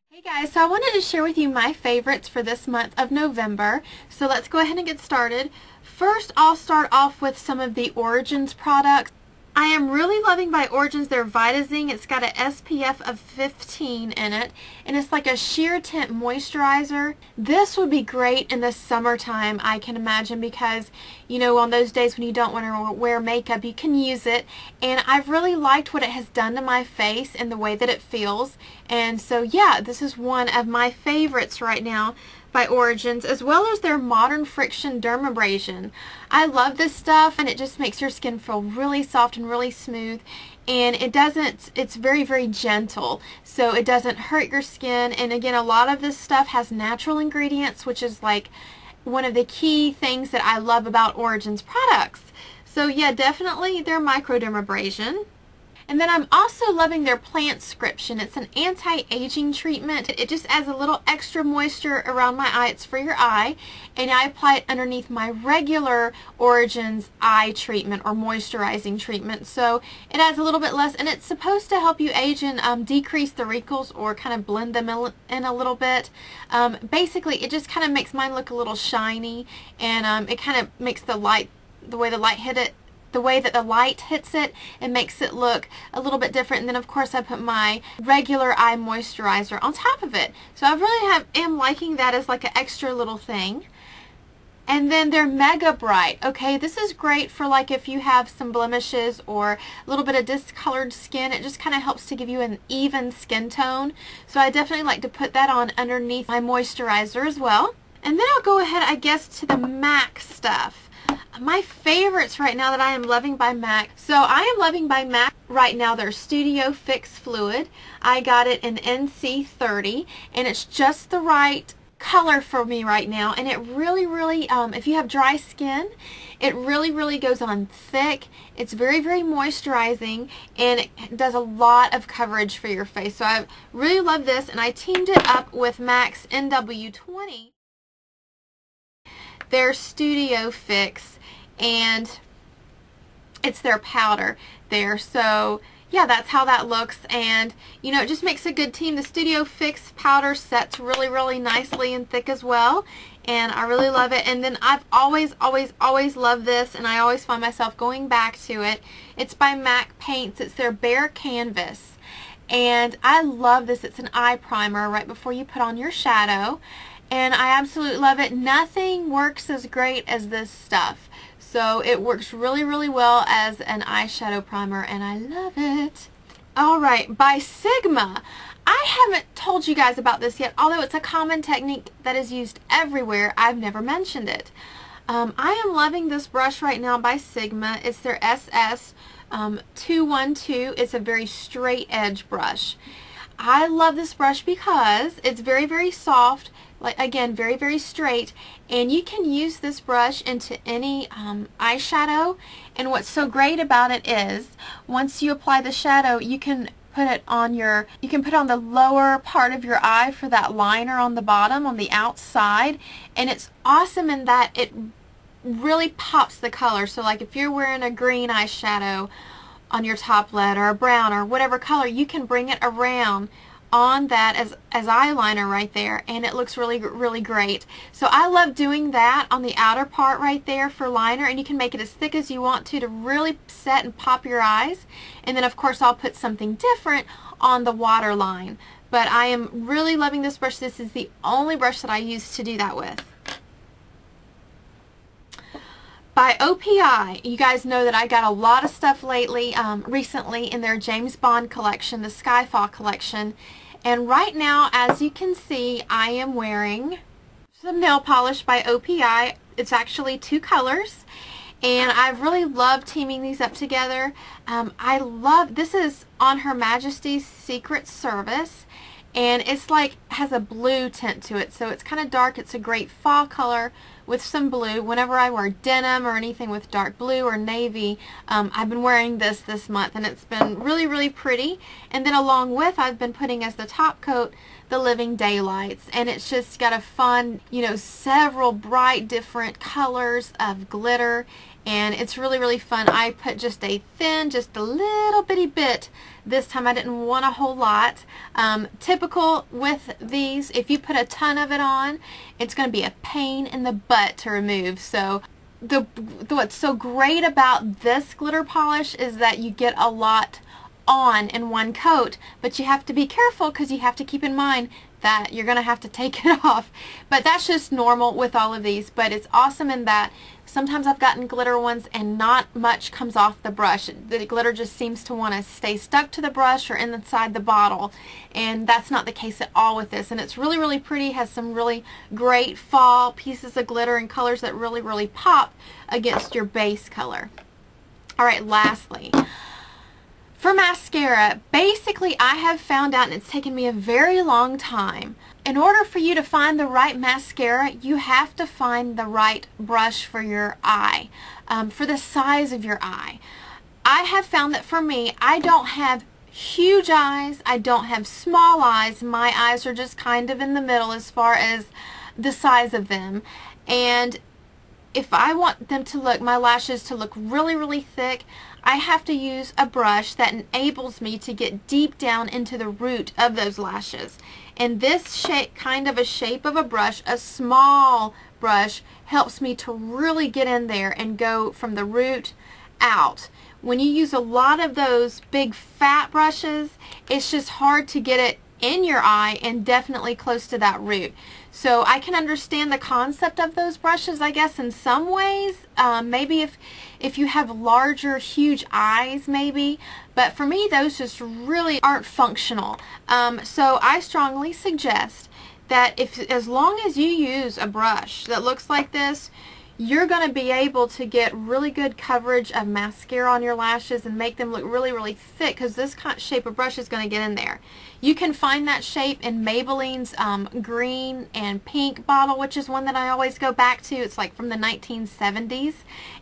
Hey guys, so I wanted to share with you my favorites for this month of November. So let's go ahead and get started. First, I'll start off with some of the Origins products. I am really loving by Origins their Vitazing. It's got an SPF of 15 in it, and it's like a sheer tint moisturizer. This would be great in the summertime, I can imagine, because, you know, on those days when you don't want to wear makeup, you can use it. And I've really liked what it has done to my face and the way that it feels. And so, yeah, this is one of my favorites right now by Origins, as well as their Modern Friction Dermabrasion. I love this stuff, and it just makes your skin feel really soft and really smooth, and it's very, very gentle, so it doesn't hurt your skin. And again, a lot of this stuff has natural ingredients, which is like one of the key things that I love about Origins products. So yeah, definitely their microdermabrasion. And then I'm also loving their Plantscription. It's an anti-aging treatment. It just adds a little extra moisture around my eye. It's for your eye. And I apply it underneath my regular Origins eye treatment or moisturizing treatment. So it adds a little bit less, and it's supposed to help you age and decrease the wrinkles or kind of blend them in a little bit. Basically, it just kind of makes mine look a little shiny, and it kind of makes the way the light hits it, it makes it look a little bit different. And then of course I put my regular eye moisturizer on top of it. So I really am liking that as like an extra little thing. And then they're Mega Bright. Okay, this is great for like if you have some blemishes or a little bit of discolored skin. It just kind of helps to give you an even skin tone. So I definitely like to put that on underneath my moisturizer as well. And then I'll go ahead, I guess, to the M.A.C stuff. My favorites right now that I am loving by M.A.C. So I am loving by M.A.C. right now their Studio Fix Fluid. I got it in NC30, and it's just the right color for me right now. And it really, if you have dry skin, it really goes on thick. It's very, very moisturizing, and it does a lot of coverage for your face. So I really love this, and I teamed it up with M.A.C's NW20. Their Studio Fix, and it's their powder there. So yeah, that's how that looks, and you know, it just makes a good team. The Studio Fix powder sets really nicely and thick as well, and I really love it. And then I've always loved this, and I always find myself going back to it. It's by M.A.C Paints. It's their Bare Canvas, and I love this. It's an eye primer right before you put on your shadow, and I absolutely love it. Nothing works as great as this stuff. So it works really well as an eyeshadow primer, and I love it. Alright, by Sigma. I haven't told you guys about this yet, although it's a common technique that is used everywhere. I've never mentioned it. I am loving this brush right now by Sigma. It's their SS 212. It's a very straight edge brush. I love this brush because it's very soft, like again, very straight, and you can use this brush into any eyeshadow. And what's so great about it is once you apply the shadow, you can put it on the lower part of your eye for that liner on the bottom, on the outside. And it's awesome in that it really pops the color. So like if you're wearing a green eyeshadow on your top lid, or a brown, or whatever color, you can bring it around on that as eyeliner right there, and it looks really great. So I love doing that on the outer part right there for liner, and you can make it as thick as you want to really set and pop your eyes. And then of course I'll put something different on the waterline. But I am really loving this brush. This is the only brush that I use to do that with. By O.P.I, you guys know that I got a lot of stuff recently in their James Bond collection, the Skyfall collection. And right now, as you can see, I am wearing some nail polish by O.P.I. It's actually 2 colors, and I've really loved teaming these up together. This is on Her Majesty's Secret Service, and it's like has a blue tint to it, so it's kind of dark. It's a great fall color with some blue. Whenever I wear denim or anything with dark blue or navy, I've been wearing this month, and it's been really pretty. And then along with, I've been putting as the top coat the Living Daylights, and it's just got a fun, you know, several bright different colors of glitter, and it's really fun. I put just a little bitty bit This time I didn't want a whole lot. Typical with these, if you put a ton of it on, it's going to be a pain in the butt to remove. So what's so great about this glitter polish is that you get a lot on in one coat, but you have to be careful because you have to keep in mind that you're going to have to take it off. But that's just normal with all of these. But it's awesome in that sometimes I've gotten glitter ones and not much comes off the brush. The glitter just seems to want to stay stuck to the brush or inside the bottle, and that's not the case at all with this. And it's really, really pretty. Has some really great fall pieces of glitter and colors that really, really pop against your base color. Alright, lastly, for mascara, basically I have found out, and it's taken me a very long time, in order for you to find the right mascara, you have to find the right brush for your eye, for the size of your eye. I have found that for me, I don't have huge eyes, I don't have small eyes. My eyes are just kind of in the middle as far as the size of them. And if I want them to look, my lashes to look really, really thick, I have to use a brush that enables me to get deep down into the root of those lashes. And this shape, kind of a shape of a brush, a small brush, helps me to really get in there and go from the root out. When you use a lot of those big fat brushes, it's just hard to get it in your eye and definitely close to that root. So I can understand the concept of those brushes, I guess, in some ways. Maybe if you have larger, huge eyes, maybe. But for me, those just really aren't functional. So I strongly suggest that as long as you use a brush that looks like this, you're going to be able to get really good coverage of mascara on your lashes and make them look really, really thick, because this shape of brush is going to get in there. You can find that shape in Maybelline's green and pink bottle, which is one that I always go back to. It's like from the 1970s,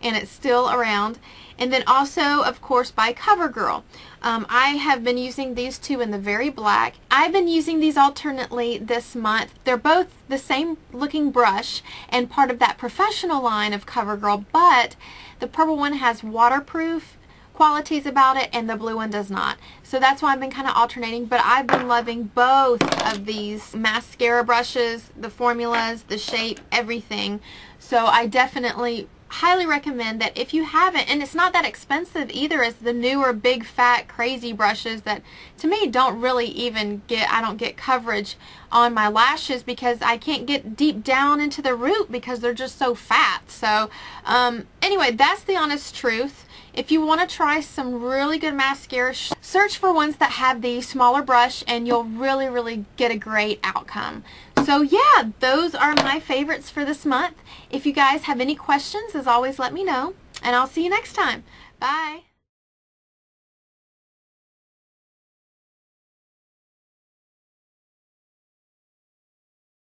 and it's still around. And then also, of course, by CoverGirl. I have been using these two in the very black. I've been using these alternately this month. They're both the same looking brush and part of that professional line of CoverGirl, but the purple one has waterproof qualities about it and the blue one does not. So that's why I've been kind of alternating, but I've been loving both of these mascara brushes, the formulas, the shape, everything. So I definitely highly recommend that if you haven't, and it's not that expensive either as the newer big fat crazy brushes that to me don't really even I don't get coverage on my lashes because I can't get deep down into the root because they're just so fat. So anyway, that's the honest truth. If you want to try some really good mascara, search for ones that have the smaller brush and you'll really, really get a great outcome. So yeah, those are my favorites for this month. If you guys have any questions, as always, let me know. And I'll see you next time. Bye.